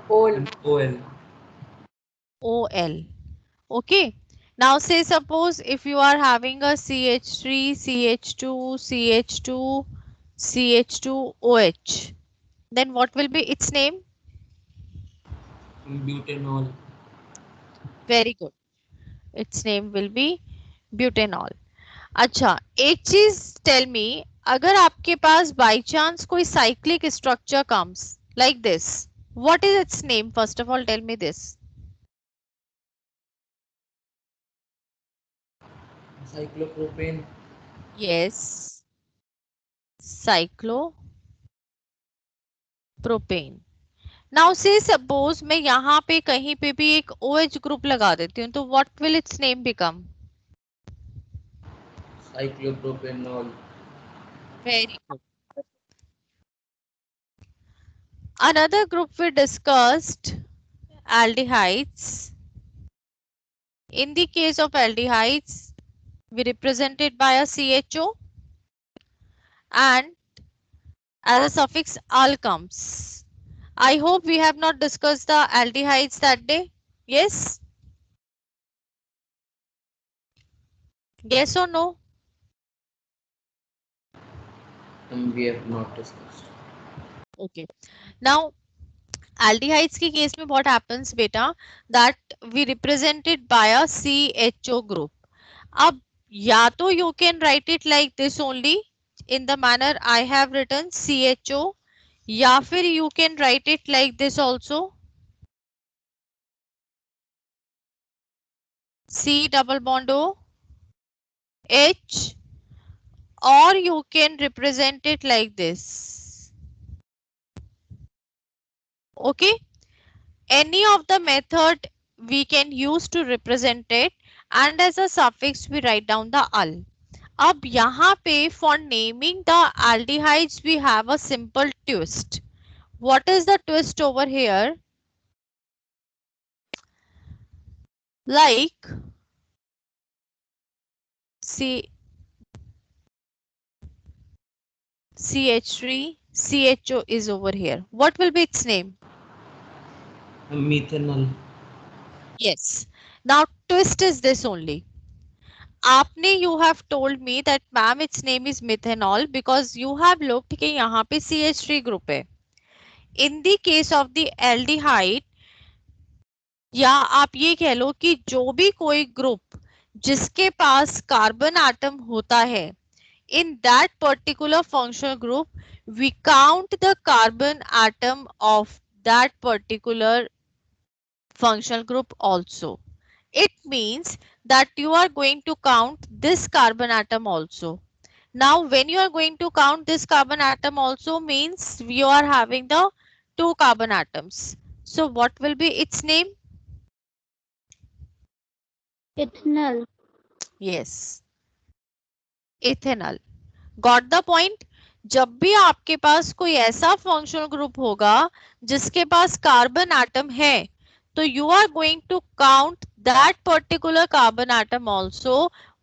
OL. OL. Okay. Now say suppose if you are having a CH3, CH2, CH2, CH2OH, then what will be its name? Butanol. Very good. Its name will be butanol. अच्छा, एक चीज tell me, अगर आपके पास by chance कोई cyclic structure comes like this, what is its name? First of all tell me this. Cyclopropane. Yes, cyclopropane. Now say suppose मैं यहाँ पे कहीं पे भी एक OH ग्रुप लगा देती हूँ, तो what will it's name become? Cyclopropanol. Very good. Another group we discussed, aldehydes. In the case of aldehydes, we represented by a CHO and as a suffix al comes. I hope we have not discussed the aldehydes that day. Yes? Yes or no? We have not discussed. Okay. Now, aldehydes के case में what happens बेटा, that we represented by a CHO group. अब या तो you can write it like this only in the manner I have written CHO, या फिर you can write it like this also, C double bond O H, or you can represent it like this. Okay, any of the method we can use to represent it, and as a suffix we write down the al. अब यहाँ पे for naming the aldehydes we have a simple twist. What is the twist over here? Like C CH3 CHO is over here. What will be its name? Methanol. Yes. Now twist is this only. आपने you have told me that ma'am its name is methanol because you have looked कि यहाँ पे CH3 group है. In the case of the aldehyde, या आप ये कह लो कि जो भी कोई ग्रुप जिसके पास कार्बन एटम होता है, in that particular functional group we count the carbon atom of that particular functional group also. It means that you are going to count this carbon atom also. Now when you are going to count this carbon atom also means you are having the two carbon atoms. So what will be its name? Ethanol. Yes, ethanol. Got the point? जब भी आपके पास कोई ऐसा functional group होगा जिसके पास carbon atom है, तो you are going to count that particular carbon atom also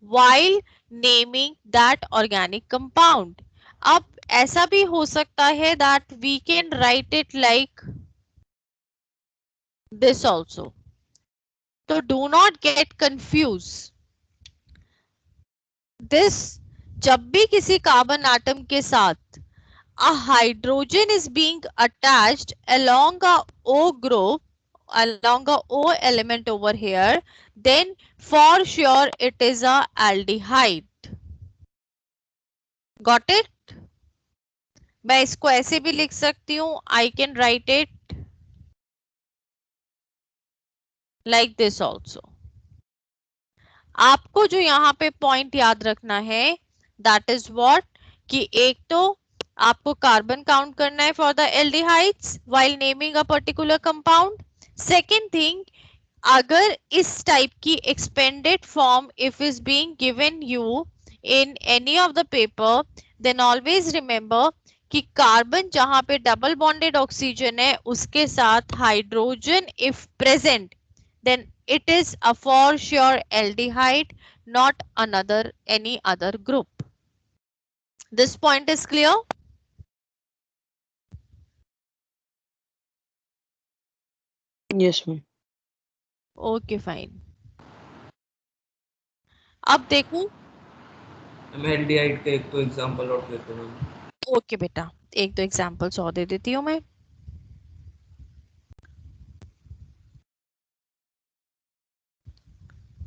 while naming that organic compound. अब ऐसा भी हो सकता है that we can write it like this also. तो do not get confuse. This, जब भी किसी कार्बन एटम के साथ a hydrogen is being attached along a O group, along a O element over here, then for sure it is a aldehyde. Got it? मैं इसको ऐसे भी लिख सकती हूँ, I can write it like this also. आपको जो यहाँ पे पॉइंट याद रखना है दैट इज व्हाट, कि एक तो आपको कार्बन काउंट करना है for the aldehydes while naming a particular compound. Second thing, अगर इस टाइप की expanded form if is being given you in any of the paper, then always remember कि कार्बन जहां पे डबल बॉन्डेड ऑक्सीजन है उसके साथ hydrogen if present, then it is a for sure aldehyde, not another any other group. This point is clear. Yes, ma'am. Okay fine. अब देखो, ma'am aldehyde का एक तो एग्जांपल और दे दो मैम। ओके बेटा, एक दो एग्जांपल्स और दे देती हूँ मैं।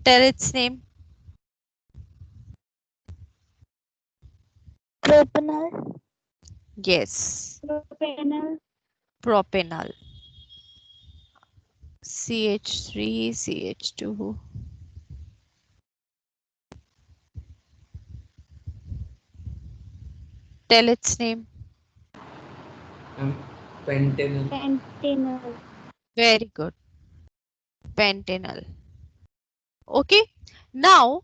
Tell its name. Propanol. यस, Propanol. Propanol. CH3 CH2। Tell its name. Ma'am pentanal. Pentanol. Very good, pentanal. Okay, now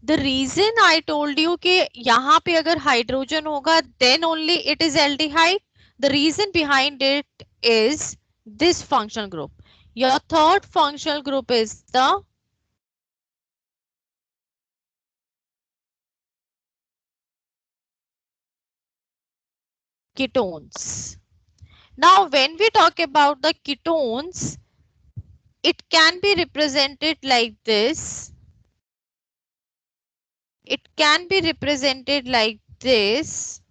the reason I told you कि यहाँ पे अगर हाइड्रोजन होगा then only it is aldehyde, the reason behind it is this functional group. Your third functional group is the ketones. Now when we talk about the ketones, it can be represented like this, it can be represented like this,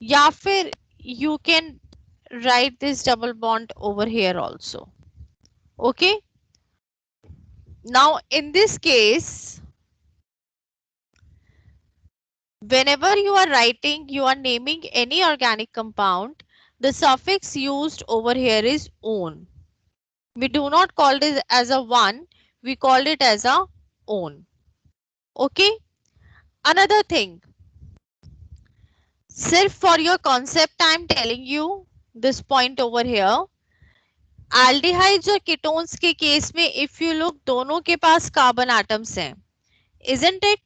या फिर you can write this double bond over here also. Okay, now in this case, whenever you are writing, you are naming any organic compound, the suffix used over here is -one. We do not call it as a one, we call it as a -one. Okay, another thing, सिर्फ for your concept I am telling you this point over here. Aldehydes और ketones के case में if you look, दोनों के पास carbon atoms हैं, isn't it?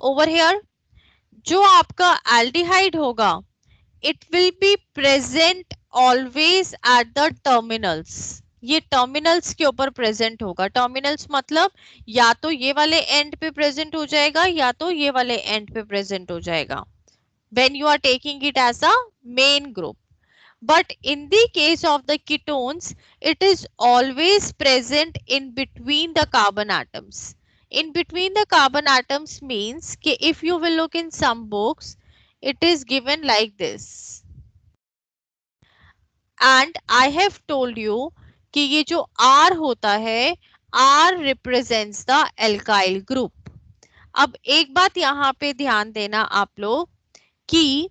over here जो आपका aldehyde होगा, it will be present always at the terminals. ये टर्मिनल्स के ऊपर प्रेजेंट होगा। टर्मिनल्स मतलब या तो ये वाले एंड पे प्रेजेंट हो जाएगा या तो ये वाले एंड पे प्रेजेंट हो जाएगा when you are taking it as a main group. But in the case of the ketones, it is always present in between the carbon atoms. In between the carbon atoms means कि if you will look in some books, it is given like this. And I have told you कि ये जो R होता है, R represents the alkyl group. अब एक बात यहाँ पे ध्यान देना आप लोग कि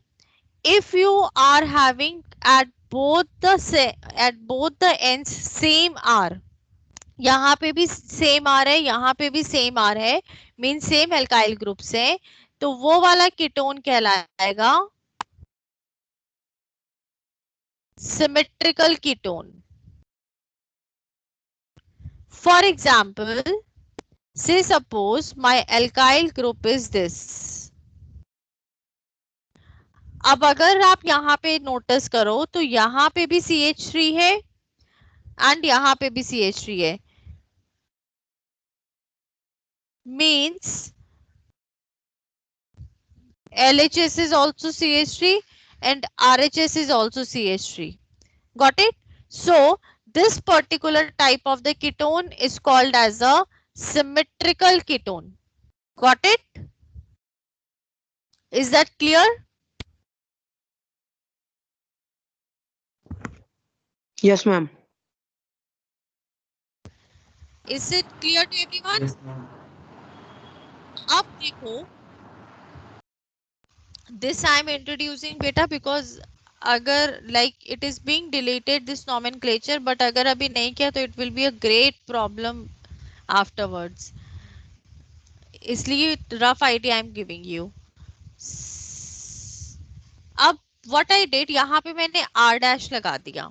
if you are having at both the ends same R, यहाँ पे भी सेम R है, यहाँ पे भी सेम R है, मीन सेम एल्काइल ग्रुप से, तो वो वाला कीटोन कहलाएगा symmetrical ketone. For example, say suppose my alkyl group is this. अब अगर आप यहाँ पे नोटिस करो तो यहाँ पे भी CH3 है एंड यहाँ पे भी CH3 है, means LHS is also CH3 and RHS is also CH3. Got it? So this particular type of the ketone is called as a symmetrical ketone. Got it? Is that clear? Yes, ma'am. Is it clear to everyone? Yes, ma'am. अब देखो, this I am introducing beta because अगर like it is being deleted this nomenclature, but अगर अभी नहीं किया तो it will be a great problem afterwards. इसलिए rough idea I am giving you. अब what I did, यहाँ पे मैंने R dash लगा दिया.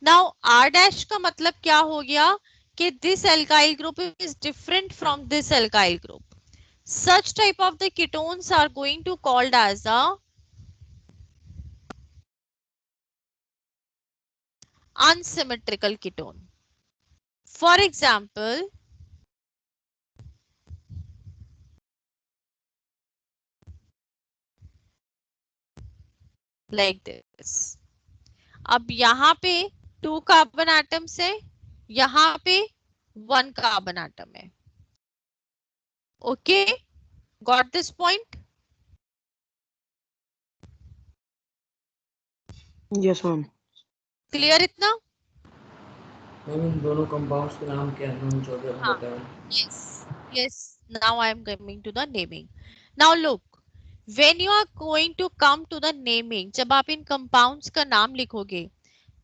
Now R dash का मतलब क्या हो गया कि this alkyl group is different from this alkyl group. Such type of the ketones are going to called as a unsymmetrical ketone. For example, like this. अब यहाँ पे 2 कार्बन एटम्स है, यहाँ पे 1 कार्बन एटम है. Okay, got this point? Yes ma'am. Clear इतना? Ma'am इन दोनों compounds के नाम क्या हैं जो अभी हम हाँ. बताएं? Yes, yes. Now I am coming to the naming. Now look, when you are going to come to the naming, जब आप इन compounds का नाम लिखोगे,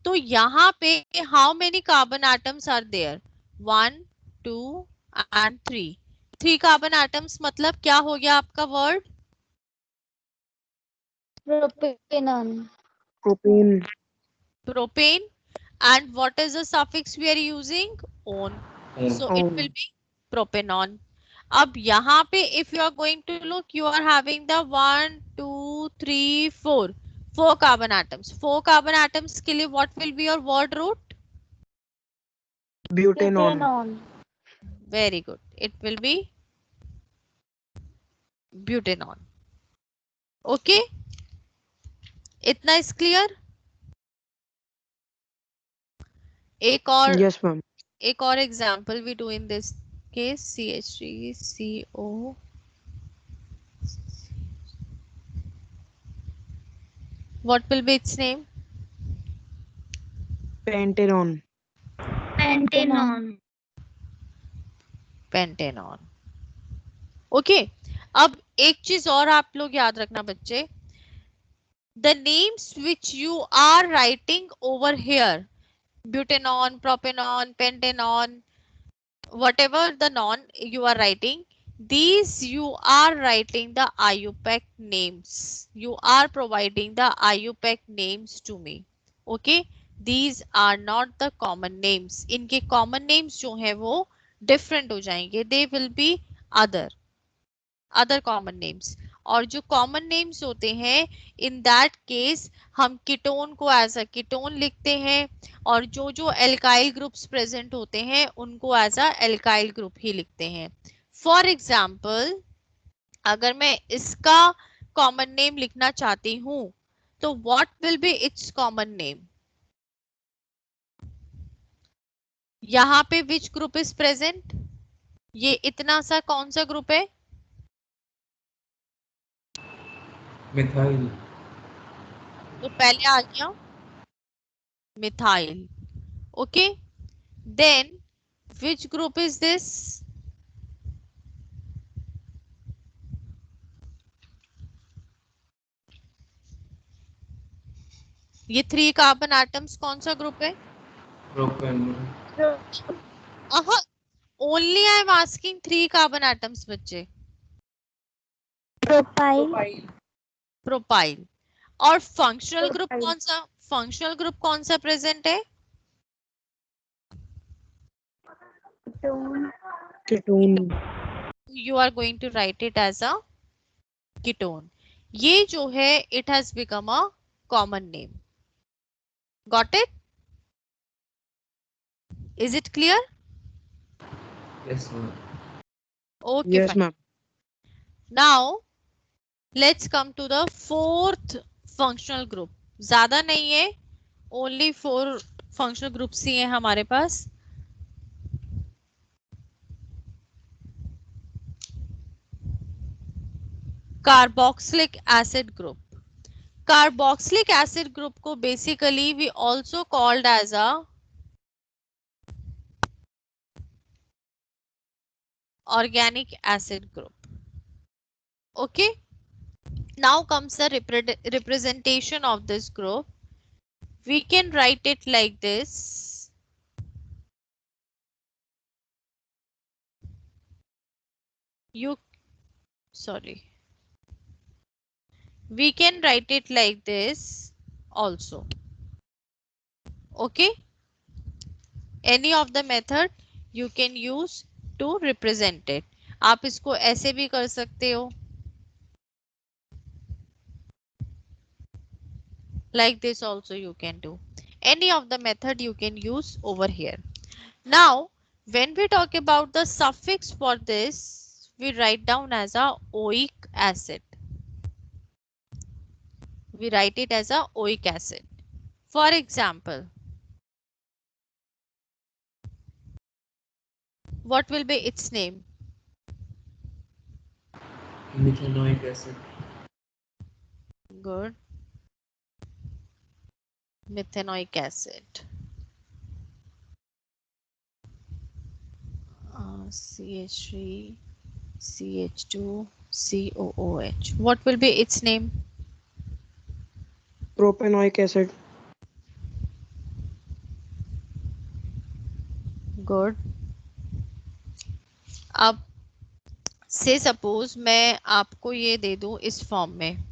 तो यहाँ पे how many carbon atoms are there? 1, 2 and 3. 3 carbon atoms मतलब क्या हो गया आपका word? Propanol. Propane. Propane. And what is the suffix we are using? On. So it will be propanol. अब यहाँ पे if you are going to look, you are having the 1, 2, 3, 4 carbon atoms. 4 carbon atoms के लिए what will be your word root? Butanol. Butanol. Very good. It will be butanol. Okay? इतना is clear? एक और Yes ma'am. एक और example we do in this case, CH3CO. What will be its name? Pentanone. Pentanol. Pentanone. Okay, अब एक चीज और आप लोग याद रखना बच्चे, the names which you are writing over here, butanone, propanone, pentanone, whatever the non you are writing, these you are writing the IUPAC names, you are providing the IUPAC names to me. Okay, these are not the common names. इनके common names जो है वो different हो जाएंगे, they will be other common names. और जो common names होते हैं, in that case हम कीटोन को एज अ कीटोन लिखते हैं, और जो जो एल्काइल ग्रुप्स प्रेजेंट होते हैं उनको एज अ एल्काइल ग्रुप ही लिखते हैं. फॉर एग्जाम्पल, अगर मैं इसका कॉमन नेम लिखना चाहती हूं तो what will be it's common name? यहाँ पे विच ग्रुप इज प्रेजेंट? ये इतना सा कौन सा ग्रुप है? मिथाइल. तो पहले आ गया methyl. Okay, then which group is this? ये 3 कार्बन एटम्स कौन सा ग्रुप है? Propanol. Only I am asking 3 carbon atoms बच्चे. Propyl. प्रोपाइल. और फंक्शनल ग्रुप कौन सा? फंक्शनल ग्रुप कौन सा प्रेजेंट है? Ketone. Ketone. You are going to write it as a ketone. ये जो है it has become a common name. Got it? Is it clear? Yes ma'am. Okay, Yes ma'am. Now let's come to the fourth functional group. ज्यादा नहीं है, only 4 functional groups ही हैं हमारे पास. Carboxylic acid group. Carboxylic acid group को basically we also called as a organic acid group. Okay, now comes the representation of this group. We can write it like this. We can write it like this also. Okay, any of the method you can use to represent it. आप इसको ऐसे भी कर सकते हो, like this also you can do. Any of the method you can use over here. Now when we talk about the suffix for this, we write down as a oic acid. We write it as a oic acid. For example, What will be its name? Methanoic acid. Good. Methanoic acid. CH3, CH2, COOH. What will be its name? Propanoic acid. Good. अब से suppose मैं आपको ये दे दूं इस form में,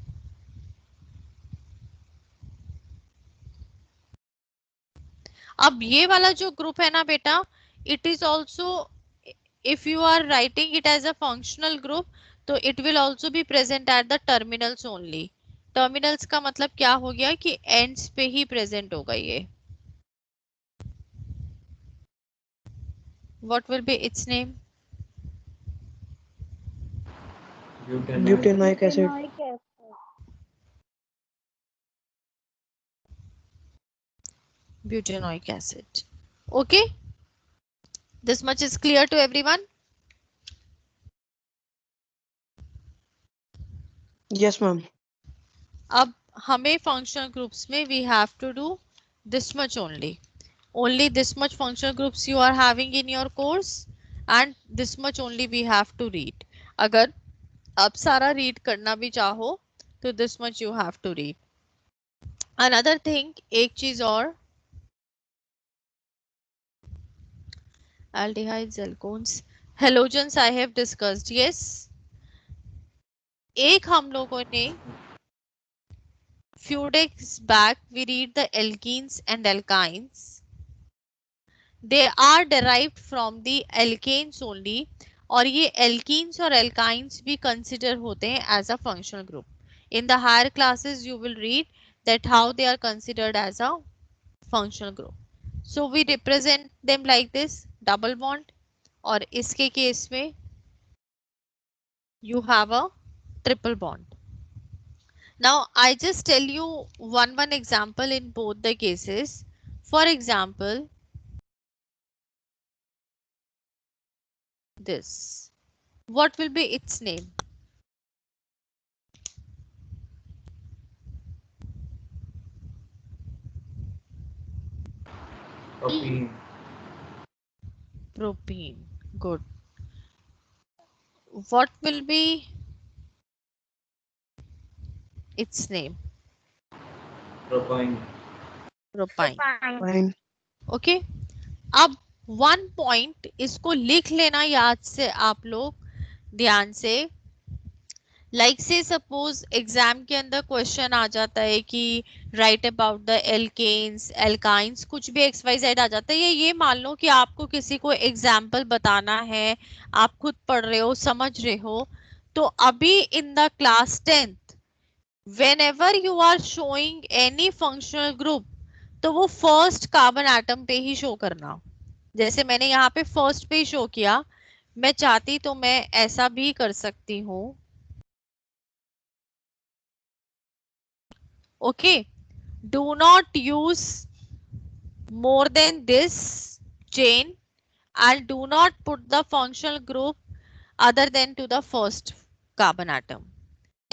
अब ये वाला जो ग्रुप है ना बेटा, it is also, if you are writing it as a functional group, तो it will also be present at the terminals only. Terminals का मतलब क्या हो गया कि एंड्स पे ही प्रेजेंट होगा ये. What will be it's name? Butanoic acid. Butanoic acid. Okay, this much is clear to everyone. Yes, ma'am. अब हमें फंक्शनल ग्रुप्स में we have to do this much only. Only this much functional groups you are having in your course and this much only we have to read. अगर आप सारा read करना भी चाहो तो this much you have to read. Another thing, एक चीज और, aldehydes, alkones, halogens I have discussed. Yes, एक हम लोगों ने few days back we read the alkenes and alkynes. They are derived from the alkanes only, और ये alkenes और alkynes भी consider होते हैं as a functional group. In the higher classes you will read that how they are considered as a functional group. So we represent them like this, double bond, और इसके case में you have a triple bond. Now I just tell you one example in both the cases. For example, this. What will be its name? Propene. Propene. Good. What will be its name? Propine. Propine. Fine. Okay. अब one point इसको लिख लेना याद से आप लोग ध्यान से. लाइक से सपोज एग्जाम के अंदर क्वेश्चन आ जाता है कि write about the alkenes alkynes, कुछ भी XYZ आ जाता है, ये मान लो कि आपको किसी को एग्जाम्पल बताना है, आप खुद पढ़ रहे हो, समझ रहे हो, तो अभी in the class 10th whenever you are showing any functional group, तो वो फर्स्ट कार्बन एटम पे ही शो करना. जैसे मैंने यहाँ पे फर्स्ट पे ही शो किया, मैं चाहती तो मैं ऐसा भी कर सकती हूँ. Okay, do not use more than this chain and do not put the functional group other than to the first carbon atom.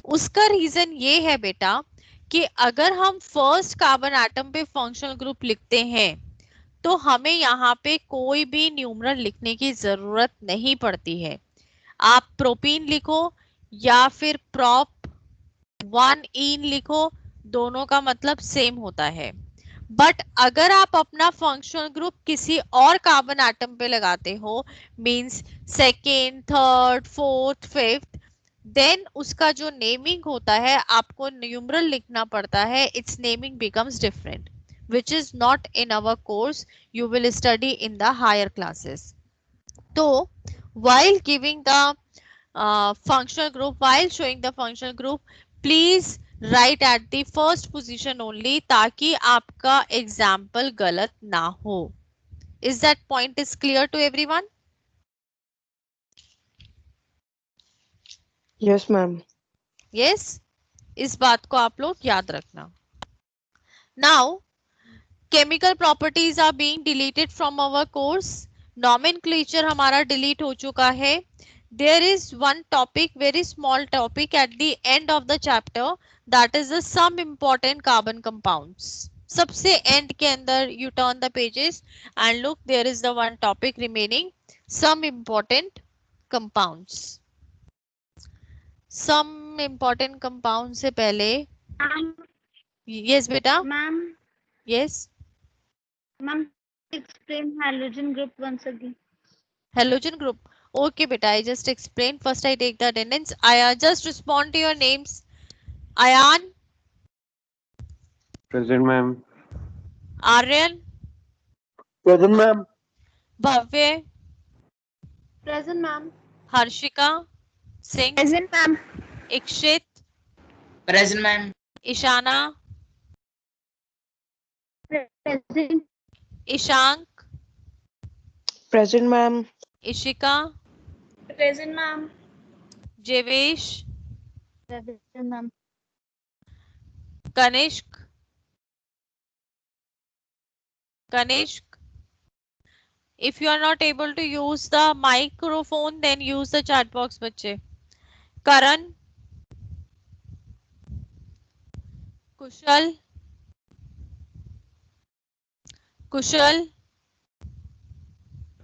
उसका रीजन ये है बेटा कि अगर हम फर्स्ट कार्बन एटम पे फंक्शनल ग्रुप लिखते हैं तो हमें यहाँ पे कोई भी न्यूमरल लिखने की जरूरत नहीं पड़ती है. आप प्रोपीन लिखो या फिर प्रोप 1 इन लिखो, दोनों का मतलब सेम होता है. बट अगर आप अपना फंक्शनल ग्रुप किसी और कार्बन एटम पे लगाते हो, means second, third, fourth, fifth, then उसका जो नेमिंग होता है आपको न्यूमरल लिखना पड़ता है. It's naming becomes different, which is not in our course. You will study in the higher classes. So while giving the functional group, while showing the functional group, please write at the first position only ताकि आपका example गलत ना हो. Is that point is clear to everyone? Yes, ma'am. Yes, इस बात को आप लोग याद रखना. Now chemical properties are being deleted from our course nomenclature हमारा डिलीट हो चुका है. There is one topic, very small topic at the end of the chapter, that is the some important carbon compounds. सबसे end के अंदर you turn the pages and look, there is the one topic remaining, some important compounds. Some important compounds से पहले, yes बेटा, Ma'am, yes, ma'am, explain halogen group once again. halogen group. Okay beta, I just explained. First I take the attendance. I just respond to your names. Ayan, Present, ma'am. Aryan, Present, ma'am. Bhavya, Present, ma'am. Harshika, Singh, Present, ma'am. Ikshit, Present, ma'am. Ishana, Present. Ishank, Present, ma'am. Ishika, Present, ma'am. Jevesh, Present, ma'am. Kanishk, if you are not able to use the microphone, then use the chat box बच्चे. Karan, Kushal,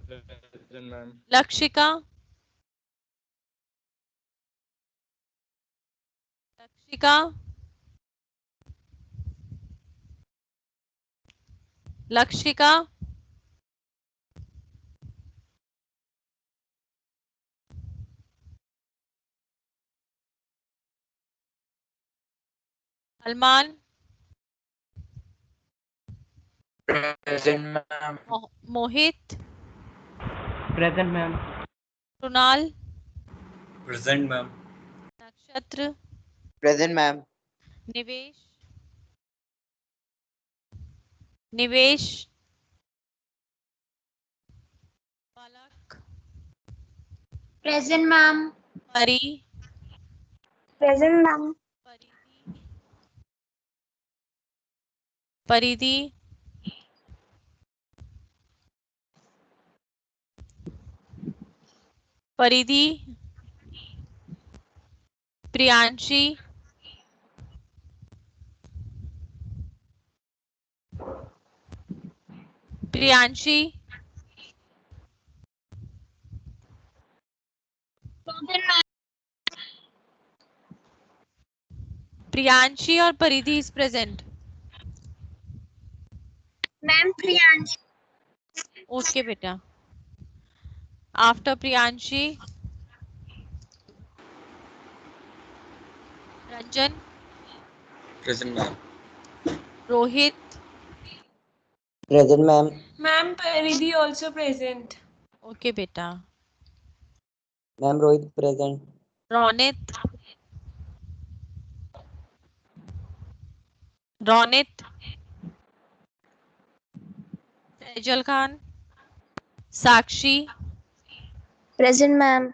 Present, ma'am. Lakshika, Salman, Present, ma'am. Mohit, Present, ma'am. Kunal, Present, ma'am. Nakshatra, Present, ma'am. Nivesh, Palak, Present, ma'am. Pari, Present, ma'am. Paridhi, Priyanshi, Priyanshi और परिधि is present. Ma'am, Priyanshi. Okay बेटा. After Priyanshi, Ranjan, Present, ma'am. Rohit, Present, ma'am. Ma'am, Paridhi also present. okay बेटा. Ma'am, Rohit present. Ronit, Sejal Khan, Sakshi, Present, ma'am.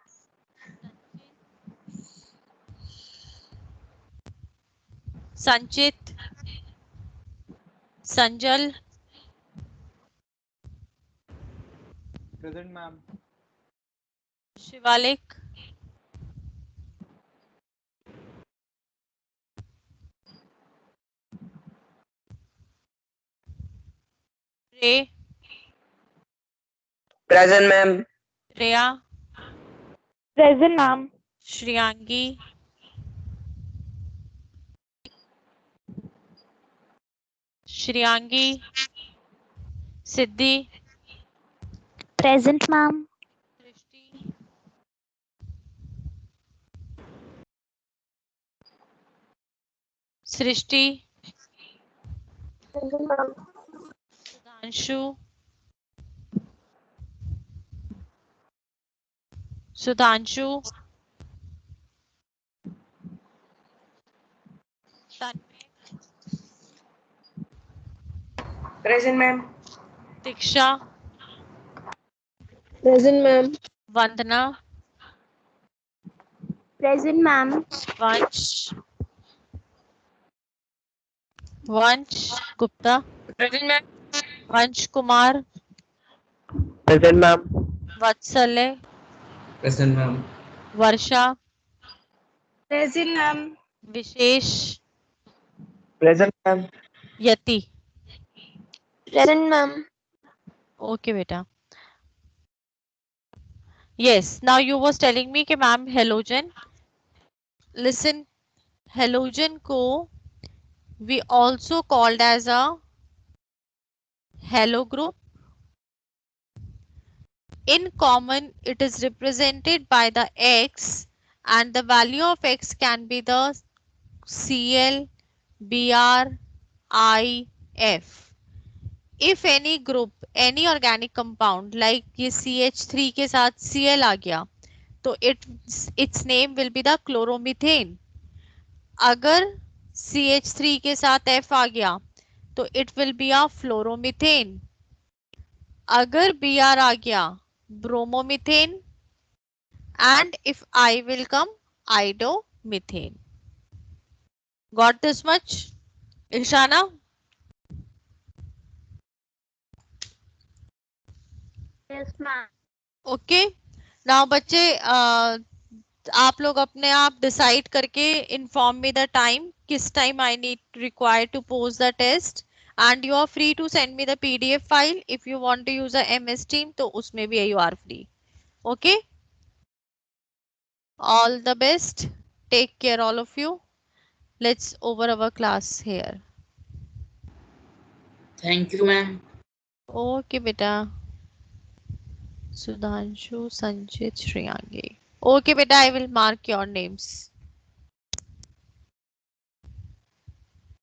Sanchit, Sanjal, Present, ma'am. Shivalik, Ray, Present, ma'am. Rhea, Present, ma'am. Shriyangi, Siddhi, Present, ma'am. Srishti, Present, ma'am. Sudhanshu, Tanmay, Present, ma'am. Diksha, Present, ma'am. Vandana, Present, ma'am. Vansh Gupta, Present, ma'am. Vansh Kumar, Present, ma'am. Vatsalya, Present, ma'am. Varsha, Present, ma'am. Vishesh, Present, ma'am. Yati. Present, ma'am. Okay, beta. Yes, now you was telling me कि ma'am halogen. Listen, halogen को we also called as a halo group. In common, it is represented by the X, and the value of X can be the Cl, Br, I, F. If any group, any organic compound like ये CH3 के साथ Cl आ गया, तो its name will be the chloromethane. अगर CH3 के साथ F आ गया, तो it will be a fluoromethane. अगर Br आ गया, bromomethane. And if I will come, iodomethane. Got this much, Ishana? Yes, ma'am. Okay now बच्चे आप लोग अपने आप डिसाइड करके इन्फॉर्म मी द टाइम किस time I need require to post the test and you are free to send me the PDF file if you want to use a MS team तो उसमें भी you are free okay all the best take care all of you let's over our class here Thank you, ma'am. Okay बेटा Sudhanshu, Sanjit, Shriyangi. Okay, beta, I will mark your names.